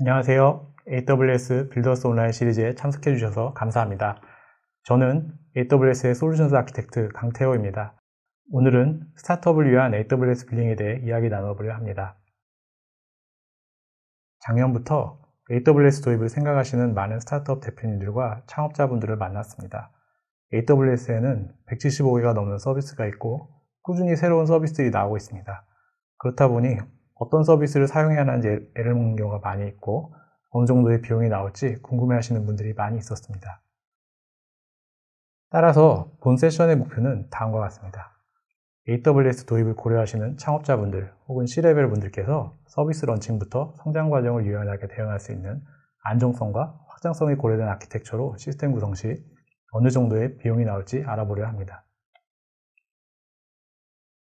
안녕하세요. AWS 빌더스 온라인 시리즈에 참석해 주셔서 감사합니다. 저는 AWS의 솔루션스 아키텍트 강태호입니다. 오늘은 스타트업을 위한 AWS 빌링에 대해 이야기 나눠보려 합니다. 작년부터 AWS 도입을 생각하시는 많은 스타트업 대표님들과 창업자분들을 만났습니다. AWS에는 175개가 넘는 서비스가 있고 꾸준히 새로운 서비스들이 나오고 있습니다. 그렇다 보니 어떤 서비스를 사용해야 하는지 애를 먹는 경우가 많이 있고 어느 정도의 비용이 나올지 궁금해 하시는 분들이 많이 있었습니다. 따라서 본 세션의 목표는 다음과 같습니다. AWS 도입을 고려하시는 창업자분들 혹은 C레벨 분들께서 서비스 런칭부터 성장 과정을 유연하게 대응할 수 있는 안정성과 확장성이 고려된 아키텍처로 시스템 구성 시 어느 정도의 비용이 나올지 알아보려 합니다.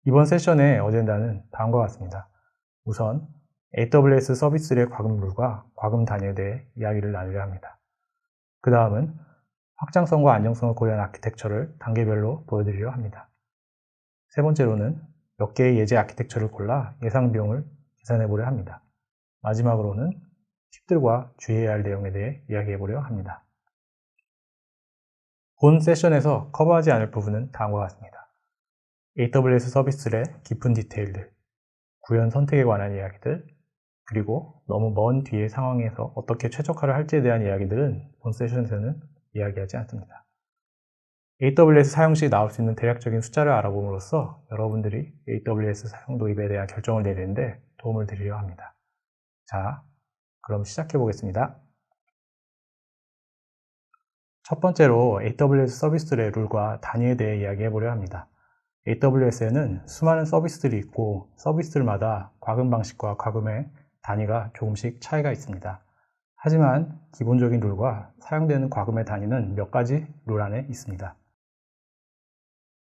이번 세션의 어젠다는 다음과 같습니다. 우선 AWS 서비스의 과금 룰과 과금 단위에 대해 이야기를 나누려 합니다. 그 다음은 확장성과 안정성을 고려한 아키텍처를 단계별로 보여드리려 합니다. 세 번째로는 몇 개의 예제 아키텍처를 골라 예상 비용을 계산해 보려 합니다. 마지막으로는 팁들과 주의해야 할 내용에 대해 이야기해 보려 합니다. 본 세션에서 커버하지 않을 부분은 다음과 같습니다. AWS 서비스의 깊은 디테일들, 구현 선택에 관한 이야기들, 그리고 너무 먼 뒤의 상황에서 어떻게 최적화를 할지에 대한 이야기들은 본 세션에서는 이야기하지 않습니다. AWS 사용 시 나올 수 있는 대략적인 숫자를 알아봄으로써 여러분들이 AWS 사용 도입에 대한 결정을 내리는데 도움을 드리려 합니다. 자, 그럼 시작해 보겠습니다. 첫 번째로 AWS 서비스들의 룰과 단위에 대해 이야기해 보려 합니다. AWS에는 수많은 서비스들이 있고 서비스들마다 과금 방식과 과금의 단위가 조금씩 차이가 있습니다. 하지만 기본적인 룰과 사용되는 과금의 단위는 몇 가지 룰 안에 있습니다.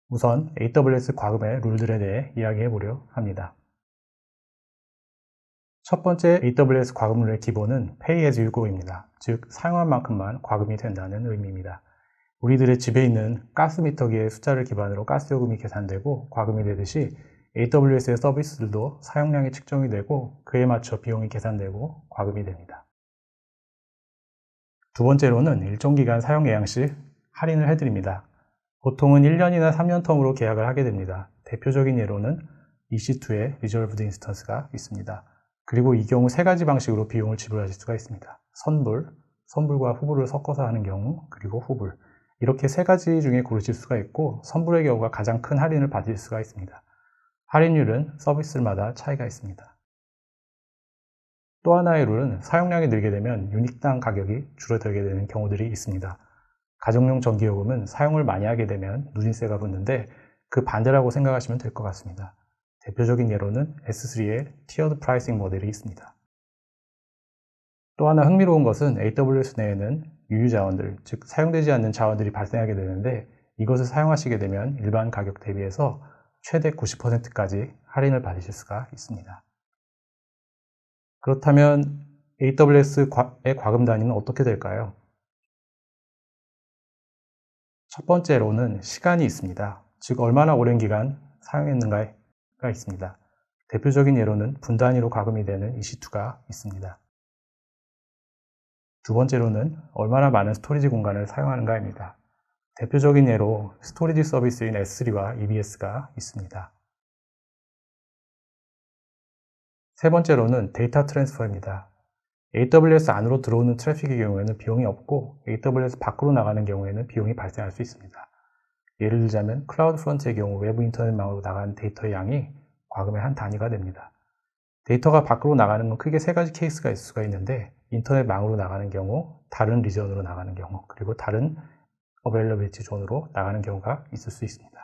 우선 AWS 과금의 룰들에 대해 이야기해 보려 합니다. 첫 번째 AWS 과금 룰의 기본은 Pay as you go입니다. 즉 사용한 만큼만 과금이 된다는 의미입니다. 우리들의 집에 있는 가스미터기의 숫자를 기반으로 가스요금이 계산되고 과금이 되듯이 AWS의 서비스들도 사용량이 측정이 되고 그에 맞춰 비용이 계산되고 과금이 됩니다. 두 번째로는 일정 기간 사용 예약 시 할인을 해드립니다. 보통은 1년이나 3년 텀으로 계약을 하게 됩니다. 대표적인 예로는 EC2의 Reserved Instance가 있습니다. 그리고 이 경우 세 가지 방식으로 비용을 지불하실 수가 있습니다. 선불과 후불을 섞어서 하는 경우, 그리고 후불. 이렇게 세 가지 중에 고르실 수가 있고 선불의 경우가 가장 큰 할인을 받을 수가 있습니다. 할인율은 서비스마다 차이가 있습니다. 또 하나의 룰은 사용량이 늘게 되면 유닛당 가격이 줄어들게 되는 경우들이 있습니다. 가정용 전기요금은 사용을 많이 하게 되면 누진세가 붙는데 그 반대라고 생각하시면 될 것 같습니다. 대표적인 예로는 S3의 Tiered Pricing 모델이 있습니다. 또 하나 흥미로운 것은 AWS 내에는 유유 자원들, 즉 사용되지 않는 자원들이 발생하게 되는데 이것을 사용하시게 되면 일반 가격 대비해서 최대 90%까지 할인을 받으실 수가 있습니다. 그렇다면 AWS의 과금 단위는 어떻게 될까요? 첫 번째로는 시간이 있습니다. 즉 얼마나 오랜 기간 사용했는가가 있습니다. 대표적인 예로는 분 단위로 과금이 되는 EC2가 있습니다. 두 번째로는 얼마나 많은 스토리지 공간을 사용하는가입니다. 대표적인 예로 스토리지 서비스인 S3와 EBS가 있습니다. 세 번째로는 데이터 트랜스퍼입니다. AWS 안으로 들어오는 트래픽의 경우에는 비용이 없고 AWS 밖으로 나가는 경우에는 비용이 발생할 수 있습니다. 예를 들자면 클라우드 프런트의 경우 외부 인터넷망으로 나가는 데이터의 양이 과금의 한 단위가 됩니다. 데이터가 밖으로 나가는 건 크게 세 가지 케이스가 있을 수가 있는데 인터넷망으로 나가는 경우, 다른 리전으로 나가는 경우, 그리고 다른 어베일러빌리티 존으로 나가는 경우가 있을 수 있습니다.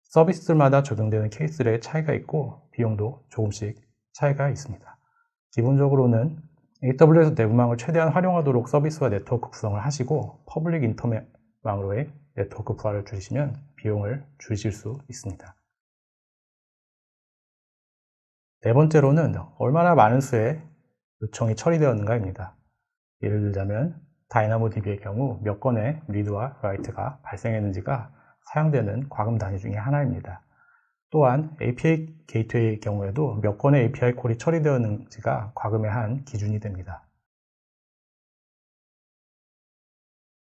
서비스들마다 적용되는 케이스의 차이가 있고 비용도 조금씩 차이가 있습니다. 기본적으로는 AWS 내부망을 최대한 활용하도록 서비스와 네트워크 구성을 하시고 퍼블릭 인터넷망으로의 네트워크 부하를 줄이시면 비용을 줄이실 수 있습니다. 네 번째로는 얼마나 많은 수의 요청이 처리되었는가입니다. 예를 들자면 다이나모DB의 경우 몇 건의 리드와 라이트가 발생했는지가 사용되는 과금 단위 중에 하나입니다. 또한 API 게이트웨이의 경우에도 몇 건의 API 콜이 처리되었는지가 과금의 한 기준이 됩니다.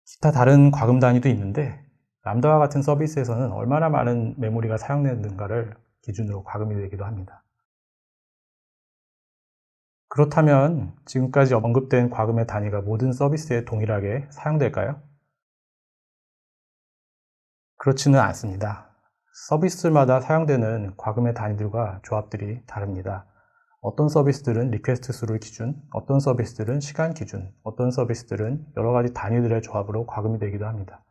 기타 다른 과금 단위도 있는데 람다와 같은 서비스에서는 얼마나 많은 메모리가 사용되는가를 기준으로 과금이 되기도 합니다. 그렇다면 지금까지 언급된 과금의 단위가 모든 서비스에 동일하게 사용될까요? 그렇지는 않습니다. 서비스마다 사용되는 과금의 단위들과 조합들이 다릅니다. 어떤 서비스들은 리퀘스트 수를 기준, 어떤 서비스들은 시간 기준, 어떤 서비스들은 여러 가지 단위들의 조합으로 과금이 되기도 합니다.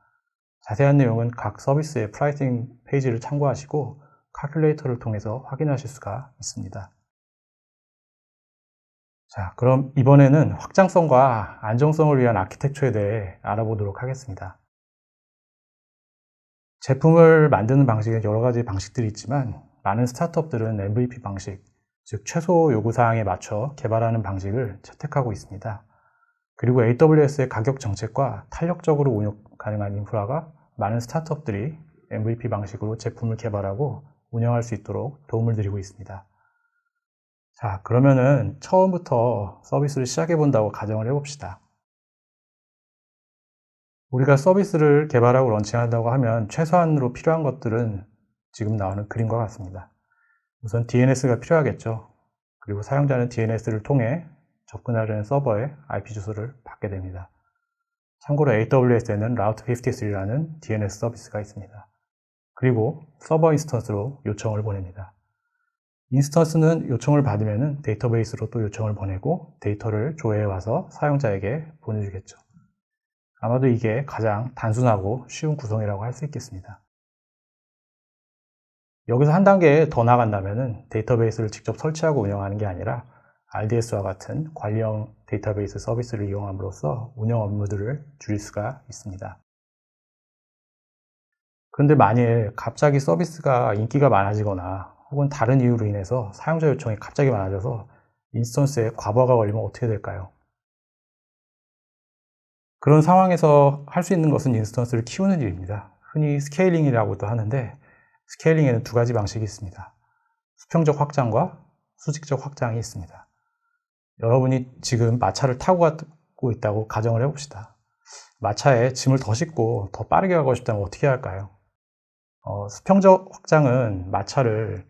자세한 내용은 각 서비스의 프라이싱 페이지를 참고하시고 칼큘레이터를 통해서 확인하실 수가 있습니다. 자, 그럼 이번에는 확장성과 안정성을 위한 아키텍처에 대해 알아보도록 하겠습니다. 제품을 만드는 방식에 여러 가지 방식들이 있지만 많은 스타트업들은 MVP 방식, 즉 최소 요구사항에 맞춰 개발하는 방식을 채택하고 있습니다. 그리고 AWS의 가격 정책과 탄력적으로 운용 가능한 인프라가 많은 스타트업들이 MVP 방식으로 제품을 개발하고 운영할 수 있도록 도움을 드리고 있습니다. 자, 그러면은 처음부터 서비스를 시작해 본다고 가정을 해봅시다. 우리가 서비스를 개발하고 런칭한다고 하면 최소한으로 필요한 것들은 지금 나오는 그림과 같습니다. 우선 DNS가 필요하겠죠. 그리고 사용자는 DNS를 통해 접근하려는 서버의 IP 주소를 받게 됩니다. 참고로 AWS에는 Route 53라는 DNS 서비스가 있습니다. 그리고 서버 인스턴스로 요청을 보냅니다. 인스턴스는 요청을 받으면 데이터베이스로 또 요청을 보내고 데이터를 조회해 와서 사용자에게 보내주겠죠. 아마도 이게 가장 단순하고 쉬운 구성이라고 할 수 있겠습니다. 여기서 한 단계 더 나간다면 데이터베이스를 직접 설치하고 운영하는 게 아니라 RDS와 같은 관리형 데이터베이스 서비스를 이용함으로써 운영 업무들을 줄일 수가 있습니다. 그런데 만일 갑자기 서비스가 인기가 많아지거나 혹은 다른 이유로 인해서 사용자 요청이 갑자기 많아져서 인스턴스에 과부하가 걸리면 어떻게 될까요? 그런 상황에서 할 수 있는 것은 인스턴스를 키우는 일입니다. 흔히 스케일링이라고도 하는데 스케일링에는 두 가지 방식이 있습니다. 수평적 확장과 수직적 확장이 있습니다. 여러분이 지금 마차를 타고 가고 있다고 가정을 해봅시다. 마차에 짐을 더 싣고 더 빠르게 가고 싶다면 어떻게 할까요? 수평적 확장은 마차를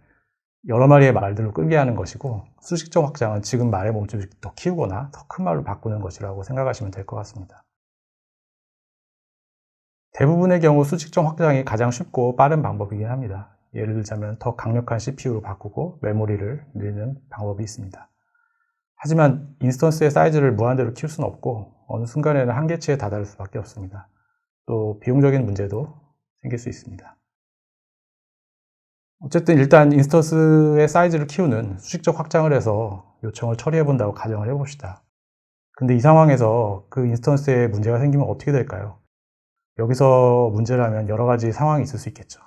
여러 마리의 말들로 끌게 하는 것이고 수직적 확장은 지금 말의 몸집을 더 키우거나 더 큰 말로 바꾸는 것이라고 생각하시면 될 것 같습니다. 대부분의 경우 수직적 확장이 가장 쉽고 빠른 방법이긴 합니다. 예를 들자면 더 강력한 CPU로 바꾸고 메모리를 늘리는 방법이 있습니다. 하지만 인스턴스의 사이즈를 무한대로 키울 수는 없고 어느 순간에는 한계치에 다다를 수밖에 없습니다. 또 비용적인 문제도 생길 수 있습니다. 어쨌든 일단 인스턴스의 사이즈를 키우는 수직적 확장을 해서 요청을 처리해 본다고 가정을 해봅시다. 근데 이 상황에서 그 인스턴스에 문제가 생기면 어떻게 될까요? 여기서 문제라면 여러 가지 상황이 있을 수 있겠죠.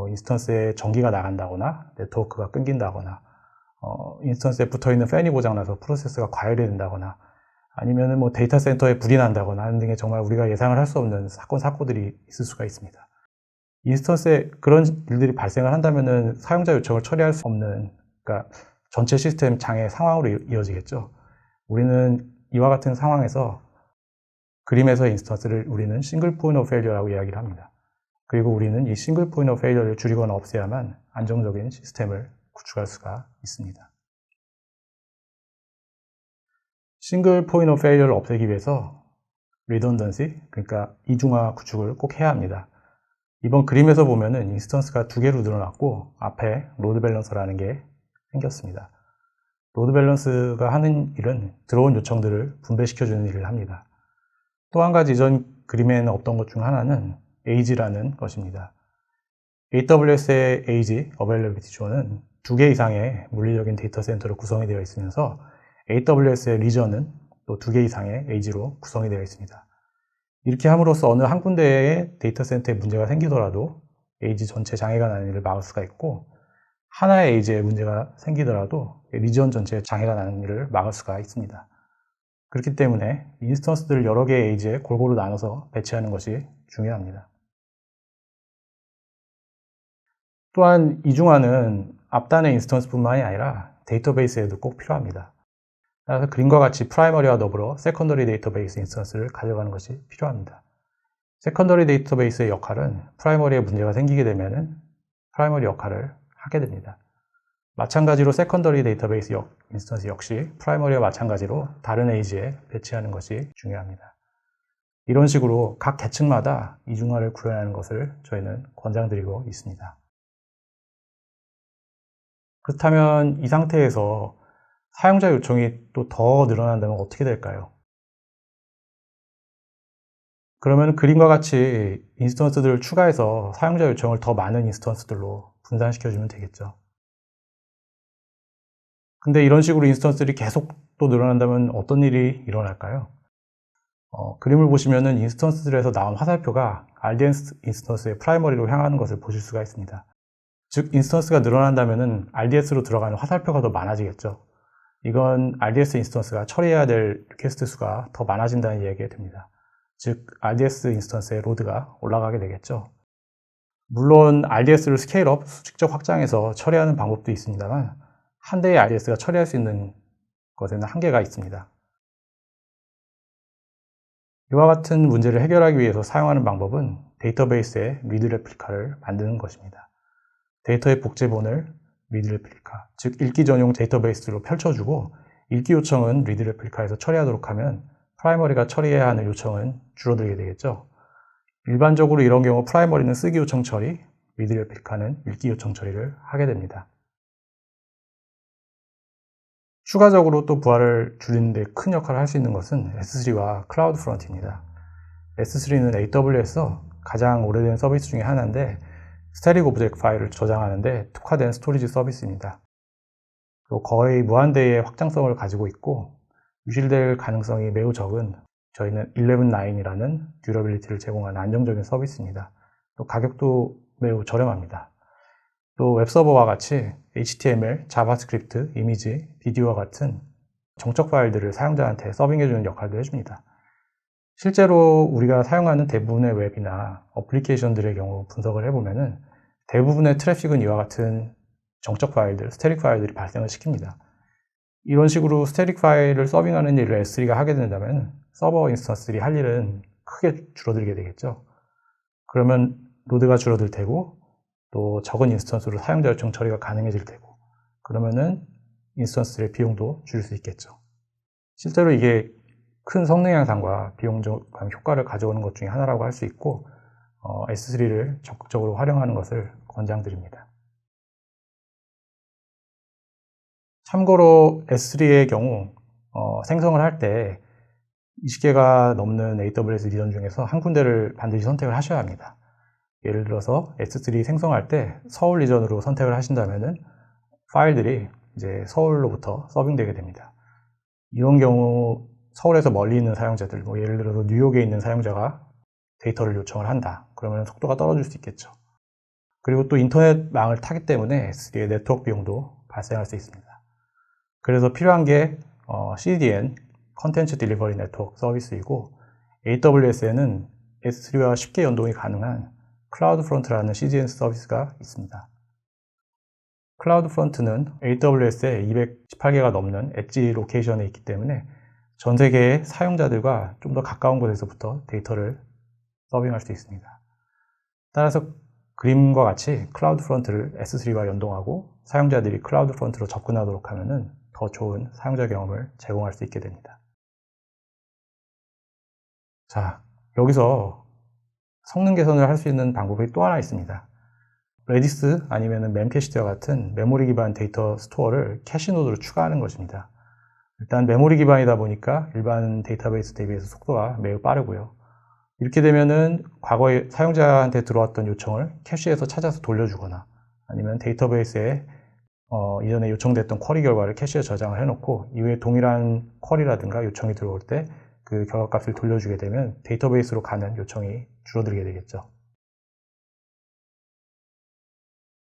인스턴스에 전기가 나간다거나 네트워크가 끊긴다거나 인스턴스에 붙어있는 팬이 고장나서 프로세스가 과열이 된다거나 아니면 데이터 센터에 불이 난다거나 하는 등의 정말 우리가 예상을 할 수 없는 사건들이 있을 수가 있습니다. 인스턴스에 그런 일들이 발생을 한다면 사용자 요청을 처리할 수 없는, 그러니까 전체 시스템 장애 상황으로 이어지겠죠. 우리는 이와 같은 상황에서 그림에서의 인스턴스를 우리는 싱글 포인트 오브 페일리어라고 이야기를 합니다. 그리고 우리는 이 싱글 포인트 오브 페일리어를 줄이거나 없애야만 안정적인 시스템을 구축할 수가 있습니다. 싱글 포인트 오브 페일리어를 없애기 위해서 리던던시, 그러니까 이중화 구축을 꼭 해야 합니다. 이번 그림에서 보면은 인스턴스가 두 개로 늘어났고 앞에 로드 밸런서라는 게 생겼습니다. 로드 밸런스가 하는 일은 들어온 요청들을 분배시켜주는 일을 합니다. 또 한 가지 이전 그림에는 없던 것 중 하나는 AG라는 것입니다. AWS의 AG, Availability Zone은 2개 이상의 물리적인 데이터 센터로 구성이 되어 있으면서 AWS의 리전은 또 2개 이상의 AG로 구성이 되어 있습니다. 이렇게 함으로써 어느 한 군데의 데이터 센터에 문제가 생기더라도 AG 전체 장애가 나는 일을 막을 수가 있고 하나의 AG에 문제가 생기더라도 리전 전체에 장애가 나는 일을 막을 수가 있습니다. 그렇기 때문에 인스턴스들을 여러 개의 AG에 골고루 나눠서 배치하는 것이 중요합니다. 또한 이중화는 앞단의 인스턴스뿐만이 아니라 데이터베이스에도 꼭 필요합니다. 따라서 그림과 같이 프라이머리와 더불어 세컨더리 데이터베이스 인스턴스를 가져가는 것이 필요합니다. 세컨더리 데이터베이스의 역할은 프라이머리에 문제가 생기게 되면 프라이머리 역할을 하게 됩니다. 마찬가지로 세컨더리 데이터베이스 인스턴스 역시 프라이머리와 마찬가지로 다른 에이지에 배치하는 것이 중요합니다. 이런 식으로 각 계층마다 이중화를 구현하는 것을 저희는 권장드리고 있습니다. 그렇다면 이 상태에서 사용자 요청이 또 더 늘어난다면 어떻게 될까요? 그러면 그림과 같이 인스턴스들을 추가해서 사용자 요청을 더 많은 인스턴스들로 분산시켜주면 되겠죠. 근데 이런 식으로 인스턴스들이 계속 또 늘어난다면 어떤 일이 일어날까요? 그림을 보시면은 인스턴스들에서 나온 화살표가 RDS 인스턴스의 프라이머리로 향하는 것을 보실 수가 있습니다. 즉, 인스턴스가 늘어난다면은 RDS로 들어가는 화살표가 더 많아지겠죠. 이건 RDS 인스턴스가 처리해야 될 리퀘스트 수가 더 많아진다는 얘기가 됩니다. 즉, RDS 인스턴스의 로드가 올라가게 되겠죠. 물론 RDS를 스케일업, 수직적 확장해서 처리하는 방법도 있습니다만 한 대의 RDS가 처리할 수 있는 것에는 한계가 있습니다. 이와 같은 문제를 해결하기 위해서 사용하는 방법은 데이터베이스의 리드 레플리카를 만드는 것입니다. 데이터의 복제본을 리드 레플리카, 즉 읽기 전용 데이터베이스로 펼쳐주고 읽기 요청은 리드 레플리카에서 처리하도록 하면 프라이머리가 처리해야 하는 요청은 줄어들게 되겠죠. 일반적으로 이런 경우 프라이머리는 쓰기 요청 처리, 리드 레플리카는 읽기 요청 처리를 하게 됩니다. 추가적으로 또 부하를 줄이는 데 큰 역할을 할 수 있는 것은 S3와 클라우드 프론트입니다. S3는 AWS에서 가장 오래된 서비스 중에 하나인데 스태틱 오브젝트 파일을 저장하는 데 특화된 스토리지 서비스입니다. 또 거의 무한대의 확장성을 가지고 있고 유실될 가능성이 매우 적은 저희는 11.9이라는 듀러빌리티를 제공하는 안정적인 서비스입니다. 또 가격도 매우 저렴합니다. 또 웹서버와 같이 HTML, 자바스크립트, 이미지, 비디오와 같은 정적 파일들을 사용자한테 서빙해주는 역할도 해줍니다. 실제로 우리가 사용하는 대부분의 웹이나 어플리케이션들의 경우 분석을 해보면은 대부분의 트래픽은 이와 같은 정적 파일들, 스태틱 파일들이 발생을 시킵니다. 이런 식으로 스태틱 파일을 서빙하는 일을 S3가 하게 된다면 서버 인스턴스들이 할 일은 크게 줄어들게 되겠죠. 그러면 로드가 줄어들 테고 또 적은 인스턴스로 사용자 요청 처리가 가능해질 테고 그러면은 인스턴스들의 비용도 줄일 수 있겠죠. 실제로 이게 큰 성능 향상과 비용 절감 효과를 가져오는 것 중에 하나라고 할 수 있고 S3를 적극적으로 활용하는 것을 권장드립니다. 참고로 S3의 경우 생성을 할 때 20개가 넘는 AWS 리전 중에서 한 군데를 반드시 선택을 하셔야 합니다. 예를 들어서 S3 생성할 때 서울 리전으로 선택을 하신다면은 파일들이 이제 서울로부터 서빙되게 됩니다. 이런 경우 서울에서 멀리 있는 사용자들, 예를 들어서 뉴욕에 있는 사용자가 데이터를 요청을 한다. 그러면 속도가 떨어질 수 있겠죠. 그리고 또 인터넷망을 타기 때문에 S3의 네트워크 비용도 발생할 수 있습니다. 그래서 필요한 게 CDN, 컨텐츠 딜리버리 네트워크 서비스이고 AWS에는 S3와 쉽게 연동이 가능한 클라우드 프론트라는 CDN 서비스가 있습니다. 클라우드 프론트는 AWS에 218개가 넘는 엣지 로케이션에 있기 때문에 전 세계의 사용자들과 좀 더 가까운 곳에서부터 데이터를 서빙할 수 있습니다. 따라서 그림과 같이 클라우드 프론트를 S3와 연동하고 사용자들이 클라우드 프론트로 접근하도록 하면은 더 좋은 사용자 경험을 제공할 수 있게 됩니다. 자, 여기서 성능 개선을 할 수 있는 방법이 또 하나 있습니다. 레디스 아니면 멤캐시와 같은 메모리 기반 데이터 스토어를 캐시 노드로 추가하는 것입니다. 일단 메모리 기반이다 보니까 일반 데이터베이스 대비해서 속도가 매우 빠르고요. 이렇게 되면은 과거에 사용자한테 들어왔던 요청을 캐시에서 찾아서 돌려주거나 아니면 데이터베이스에 이전에 요청됐던 쿼리 결과를 캐시에 저장을 해놓고 이후에 동일한 쿼리라든가 요청이 들어올 때 그 결과값을 돌려주게 되면 데이터베이스로 가는 요청이 줄어들게 되겠죠.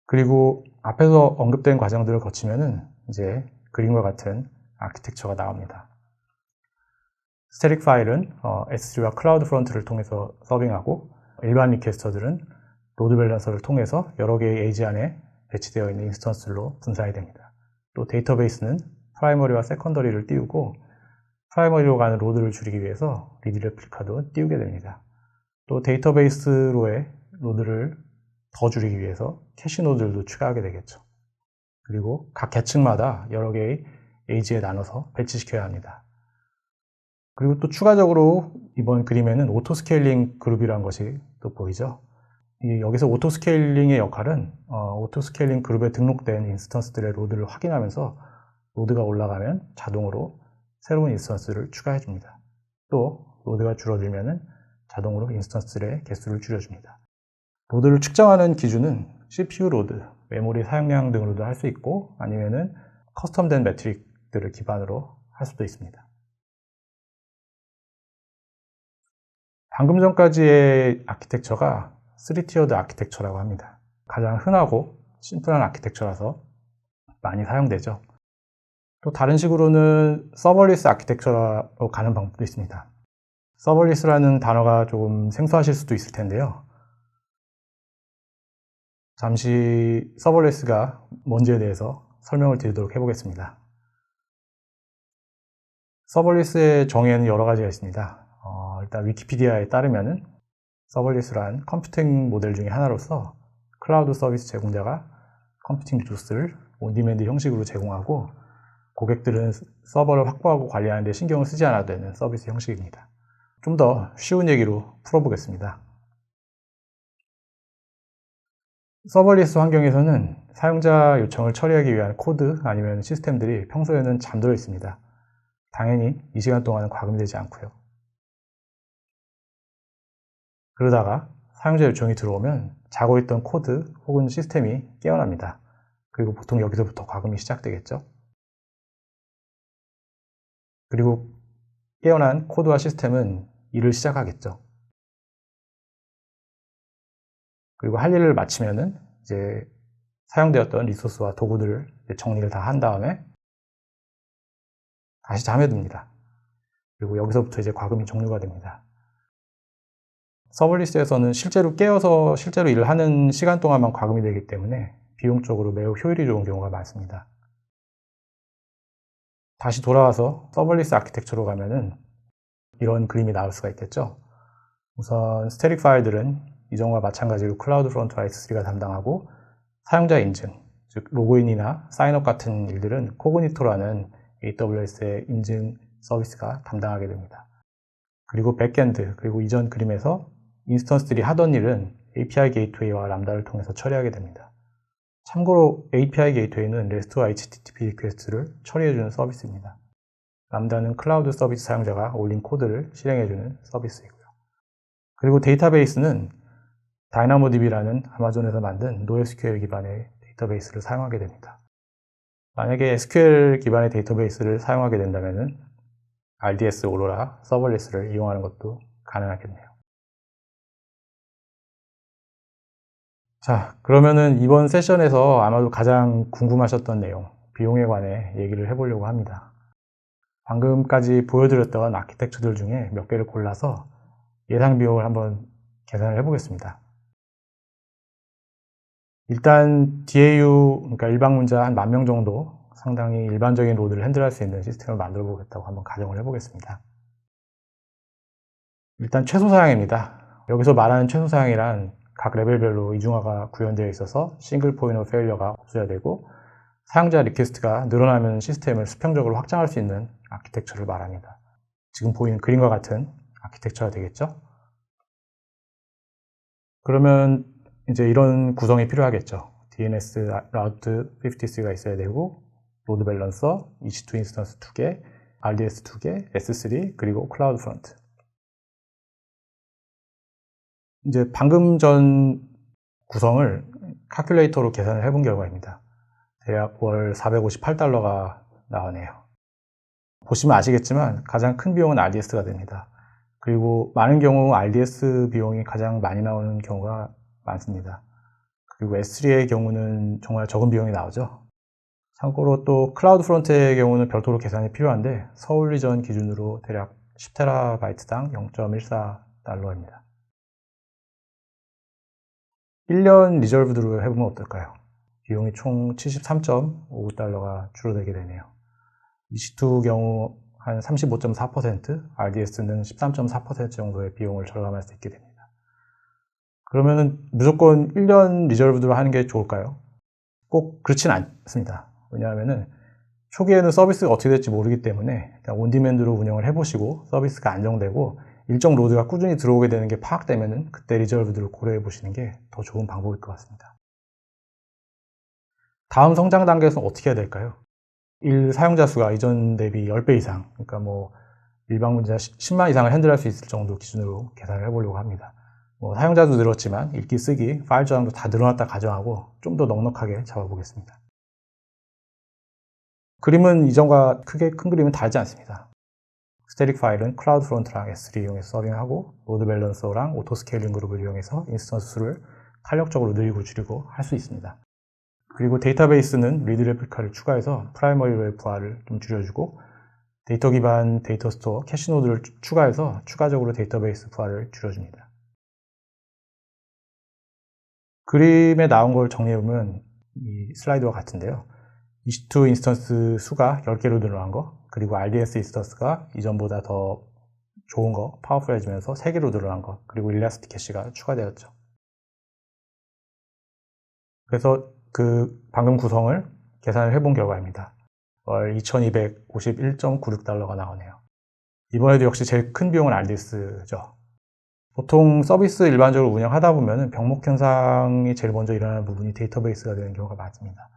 그리고 앞에서 언급된 과정들을 거치면은 이제 그림과 같은 아키텍처가 나옵니다. 스태틱 파일은 S3와 클라우드 프론트를 통해서 서빙하고 일반 리퀘스터들은 로드 밸런서를 통해서 여러 개의 에이지 안에 배치되어 있는 인스턴스로 분산이 됩니다. 또 데이터베이스는 프라이머리와 세컨더리를 띄우고 프라이머리로 가는 로드를 줄이기 위해서 리드 레플리카도 띄우게 됩니다. 또 데이터베이스로의 로드를 더 줄이기 위해서 캐시 노드들도 추가하게 되겠죠. 그리고 각 계층마다 여러 개의 에이지에 나눠서 배치시켜야 합니다. 그리고 또 추가적으로 이번 그림에는 오토 스케일링 그룹이라는 것이 또 보이죠. 여기서 오토 스케일링의 역할은 오토 스케일링 그룹에 등록된 인스턴스들의 로드를 확인하면서 로드가 올라가면 자동으로 새로운 인스턴스를 추가해 줍니다. 또 로드가 줄어들면 자동으로 인스턴스들의 개수를 줄여줍니다. 로드를 측정하는 기준은 CPU 로드, 메모리 사용량 등으로도 할 수 있고 아니면은 커스텀된 매트릭들을 기반으로 할 수도 있습니다. 방금 전까지의 아키텍처가 3티어드 아키텍처라고 합니다. 가장 흔하고 심플한 아키텍처라서 많이 사용되죠. 또 다른 식으로는 서버리스 아키텍처로 가는 방법도 있습니다. 서버리스라는 단어가 조금 생소하실 수도 있을 텐데요. 잠시 서버리스가 뭔지에 대해서 설명을 드리도록 해보겠습니다. 서버리스의 정의에는 여러 가지가 있습니다. 일단 위키피디아에 따르면은 서버리스란 컴퓨팅 모델 중에 하나로서 클라우드 서비스 제공자가 컴퓨팅 리소스를 온디맨드 형식으로 제공하고 고객들은 서버를 확보하고 관리하는 데 신경을 쓰지 않아도 되는 서비스 형식입니다. 좀 더 쉬운 얘기로 풀어보겠습니다. 서버리스 환경에서는 사용자 요청을 처리하기 위한 코드 아니면 시스템들이 평소에는 잠들어 있습니다. 당연히 이 시간 동안은 과금되지 않고요. 그러다가 사용자 요청이 들어오면 자고 있던 코드 혹은 시스템이 깨어납니다. 그리고 보통 여기서부터 과금이 시작되겠죠. 그리고 깨어난 코드와 시스템은 일을 시작하겠죠. 그리고 할 일을 마치면은 이제 사용되었던 리소스와 도구들을 정리를 다 한 다음에 다시 잠에 듭니다. 그리고 여기서부터 이제 과금이 종료가 됩니다. 서버리스에서는 실제로 깨어서 실제로 일을 하는 시간 동안만 과금이 되기 때문에 비용적으로 매우 효율이 좋은 경우가 많습니다. 다시 돌아와서 서버리스 아키텍처로 가면은 이런 그림이 나올 수가 있겠죠. 우선 스태틱 파일들은 이전과 마찬가지로 클라우드 프론트와 S3가 담당하고 사용자 인증, 즉 로그인이나 사인업 같은 일들은 코그니토라는 AWS의 인증 서비스가 담당하게 됩니다. 그리고 백엔드, 그리고 이전 그림에서 인스턴스들이 하던 일은 API 게이트웨이와 람다를 통해서 처리하게 됩니다. 참고로 API 게이트웨이는 REST와 HTTP 리퀘스트를 처리해주는 서비스입니다. 람다는 클라우드 서비스 사용자가 올린 코드를 실행해주는 서비스이고요. 그리고 데이터베이스는 다이나모DB라는 아마존에서 만든 NoSQL 기반의 데이터베이스를 사용하게 됩니다. 만약에 SQL 기반의 데이터베이스를 사용하게 된다면 RDS 오로라 서버리스를 이용하는 것도 가능하겠네요. 자, 그러면은 이번 세션에서 아마도 가장 궁금하셨던 내용, 비용에 관해 얘기를 해보려고 합니다. 방금까지 보여드렸던 아키텍처들 중에 몇 개를 골라서 예상 비용을 한번 계산을 해보겠습니다. 일단 DAU, 그러니까 일반 문자 한 10,000명 정도 상당히 일반적인 로드를 핸들할 수 있는 시스템을 만들어 보겠다고 한번 가정을 해보겠습니다. 일단 최소 사양입니다. 여기서 말하는 최소 사양이란 각 레벨별로 이중화가 구현되어 있어서 싱글 포인트 오브 페일러가 없어야 되고 사용자 리퀘스트가 늘어나면 시스템을 수평적으로 확장할 수 있는 아키텍처를 말합니다. 지금 보이는 그림과 같은 아키텍처가 되겠죠? 그러면 이제 이런 구성이 필요하겠죠. DNS 라우트 50C가 있어야 되고 로드 밸런서, EC2 인스턴스 2개, RDS 2개, S3, 그리고 클라우드 프론트. 이제 방금 전 구성을 칼큘레이터로 계산을 해본 결과입니다. 대략 월 $458가 나오네요. 보시면 아시겠지만 가장 큰 비용은 RDS가 됩니다. 그리고 많은 경우 RDS 비용이 가장 많이 나오는 경우가 많습니다. 그리고 S3의 경우는 정말 적은 비용이 나오죠. 참고로 또 클라우드 프론트의 경우는 별도로 계산이 필요한데 서울 리전 기준으로 대략 10TB당 0.14달러입니다. 1년 리저브드로 해보면 어떨까요? 비용이 총 73.59달러가 줄어들게 되네요. EC2 경우 한 35.4%, RDS는 13.4% 정도의 비용을 절감할 수 있게 됩니다. 그러면은 무조건 1년 리저브드로 하는 게 좋을까요? 꼭 그렇진 않습니다. 왜냐하면은 초기에는 서비스가 어떻게 될지 모르기 때문에 온디맨드로 운영을 해보시고 서비스가 안정되고 일정 로드가 꾸준히 들어오게 되는 게 파악되면은 그때 리저브드를 고려해 보시는 게 더 좋은 방법일 것 같습니다. 다음 성장 단계에서 어떻게 해야 될까요? 사용자 수가 이전 대비 10배 이상, 그러니까 뭐 일반 문자 10만 이상을 핸들할 수 있을 정도 기준으로 계산을 해보려고 합니다. 사용자도 늘었지만 읽기, 쓰기, 파일 저장도 다 늘어났다 가정하고 좀 더 넉넉하게 잡아보겠습니다. 그림은 이전과 크게 큰 그림은 다르지 않습니다. 스태틱 파일은 클라우드 프론트랑 S3 이용해서 서빙하고 로드 밸런서랑 오토 스케일링 그룹을 이용해서 인스턴스 수를 탄력적으로 늘리고 줄이고 할 수 있습니다. 그리고 데이터베이스는 리드 레플리카를 추가해서 프라이머리로의 부하를 좀 줄여주고 데이터 기반 데이터 스토어, 캐시 노드를 추가해서 추가적으로 데이터베이스 부하를 줄여줍니다. 그림에 나온 걸 정리해보면 이 슬라이드와 같은데요. EC2 인스턴스 수가 10개로 늘어난 거, 그리고 RDS 인스턴스가 이전보다 더 좋은 거, 파워풀해지면서 3개로 늘어난 거, 그리고 일라스틱 캐시가 추가되었죠. 그래서 그 방금 구성을 계산을 해본 결과입니다. 월 2251.96달러가 나오네요. 이번에도 역시 제일 큰 비용은 RDS죠. 보통 서비스 일반적으로 운영하다 보면 병목 현상이 제일 먼저 일어나는 부분이 데이터베이스가 되는 경우가 많습니다.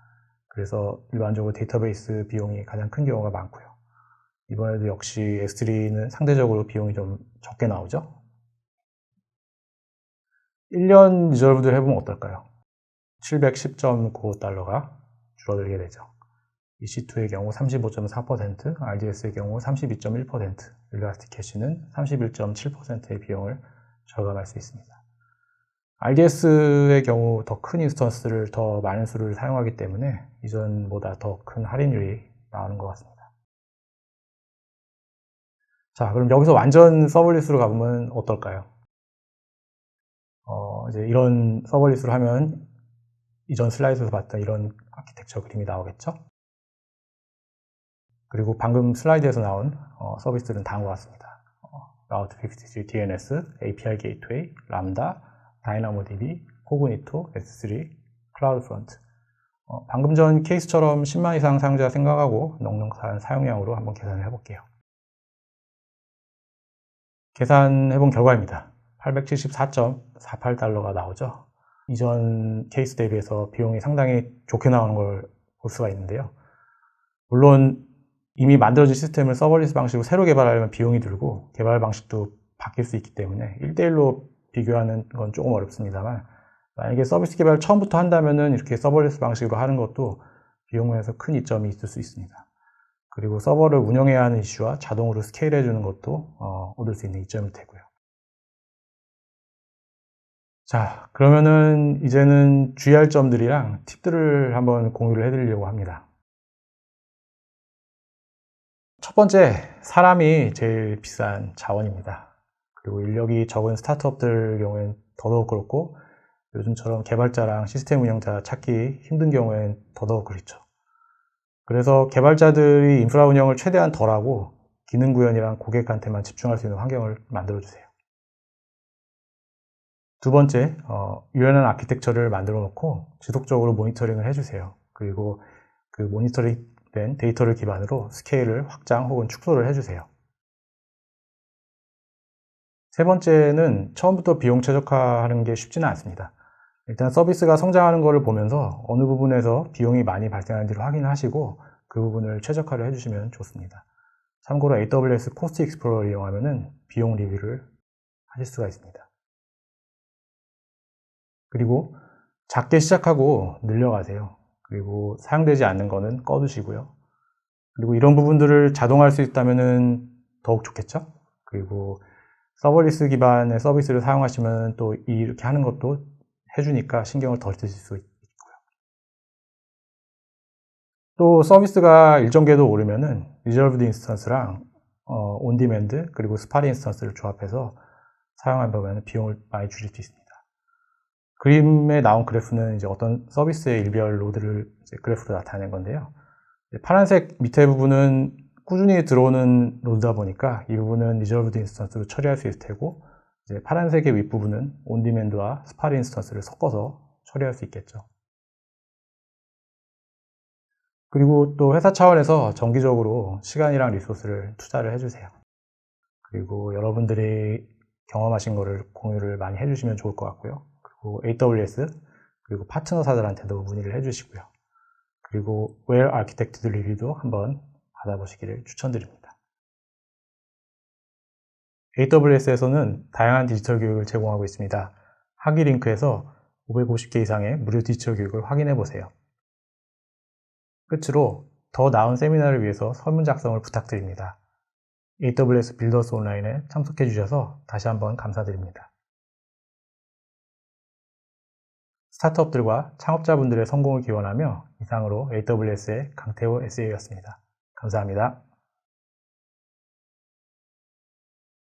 그래서 일반적으로 데이터베이스 비용이 가장 큰 경우가 많고요. 이번에도 역시 S3는 상대적으로 비용이 좀 적게 나오죠. 1년 리저브드를 해보면 어떨까요? 710.95달러가 줄어들게 되죠. EC2의 경우 35.4%, RDS의 경우 32.1%, 일라스틱 캐시는 31.7%의 비용을 절감할 수 있습니다. RDS의 경우 더 큰 인스턴스를 더 많은 수를 사용하기 때문에 이전보다 더 큰 할인율이 나오는 것 같습니다. 자, 그럼 여기서 완전 서버리스로 가보면 어떨까요? 이제 이런 서버리스로 하면 이전 슬라이드에서 봤던 이런 아키텍처 그림이 나오겠죠? 그리고 방금 슬라이드에서 나온 서비스들은 다음과 같습니다. Route 53 DNS, API Gateway, Lambda, DynamoDB, Cognito, S3, CloudFront. 방금 전 케이스처럼 10만 이상 사용자 생각하고 넉넉한 사용량으로 한번 계산을 해볼게요. 계산해본 결과입니다. 874.48달러가 나오죠. 이전 케이스 대비해서 비용이 상당히 좋게 나오는 걸 볼 수가 있는데요. 물론 이미 만들어진 시스템을 서버리스 방식으로 새로 개발하려면 비용이 들고 개발 방식도 바뀔 수 있기 때문에 1대1로 비교하는 건 조금 어렵습니다만 만약에 서비스 개발을 처음부터 한다면은 이렇게 서버리스 방식으로 하는 것도 비용 면에서 큰 이점이 있을 수 있습니다. 그리고 서버를 운영해야 하는 이슈와 자동으로 스케일 해주는 것도 얻을 수 있는 이점이 되고요. 자, 그러면은 이제는 주의할 점들이랑 팁들을 한번 공유를 해드리려고 합니다. 첫 번째, 사람이 제일 비싼 자원입니다. 그리고 인력이 적은 스타트업들 경우엔 더더욱 그렇고 요즘처럼 개발자랑 시스템 운영자 찾기 힘든 경우엔 더더욱 그렇죠. 그래서 개발자들이 인프라 운영을 최대한 덜하고 기능 구현이랑 고객한테만 집중할 수 있는 환경을 만들어주세요. 두 번째, 유연한 아키텍처를 만들어 놓고 지속적으로 모니터링을 해주세요. 그리고 그 모니터링 된 데이터를 기반으로 스케일을 확장 혹은 축소를 해주세요. 세 번째는 처음부터 비용 최적화하는 게 쉽지는 않습니다. 일단 서비스가 성장하는 것을 보면서 어느 부분에서 비용이 많이 발생하는지를 확인하시고 그 부분을 최적화를 해주시면 좋습니다. 참고로 AWS 코스트 익스플로러를 이용하면 비용 리뷰를 하실 수가 있습니다. 그리고 작게 시작하고 늘려가세요. 그리고 사용되지 않는 거는 꺼두시고요. 그리고 이런 부분들을 자동화할 수 있다면 더욱 좋겠죠? 그리고 서버리스 기반의 서비스를 사용하시면 또 이렇게 하는 것도 해주니까 신경을 덜 쓰실 수 있고요. 또 서비스가 일정 궤도 오르면은 리저브드 인스턴스랑 온디맨드 그리고 스파리 인스턴스를 조합해서 사용하면 비용을 많이 줄일 수 있습니다. 그림에 나온 그래프는 이제 어떤 서비스의 일별 로드를 이제 그래프로 나타낸 건데요. 파란색 밑에 부분은 꾸준히 들어오는 로드다 보니까 이 부분은 리저브드 인스턴스로 처리할 수 있을 테고, 이제 파란색의 윗부분은 온디맨드와 스파르 인스턴스를 섞어서 처리할 수 있겠죠. 그리고 또 회사 차원에서 정기적으로 시간이랑 리소스를 투자를 해주세요. 그리고 여러분들이 경험하신 거를 공유를 많이 해주시면 좋을 것 같고요. 그리고 AWS, 그리고 파트너사들한테도 문의를 해주시고요. 그리고 웰 아키텍트드 리뷰도 한번 받아보시기를 추천드립니다. AWS에서는 다양한 디지털 교육을 제공하고 있습니다. 하기 링크에서 550개 이상의 무료 디지털 교육을 확인해 보세요. 끝으로 더 나은 세미나를 위해서 설문 작성을 부탁드립니다. AWS 빌더스 온라인에 참석해 주셔서 다시 한번 감사드립니다. 스타트업들과 창업자분들의 성공을 기원하며 이상으로 AWS의 강태호 SA였습니다. 감사합니다.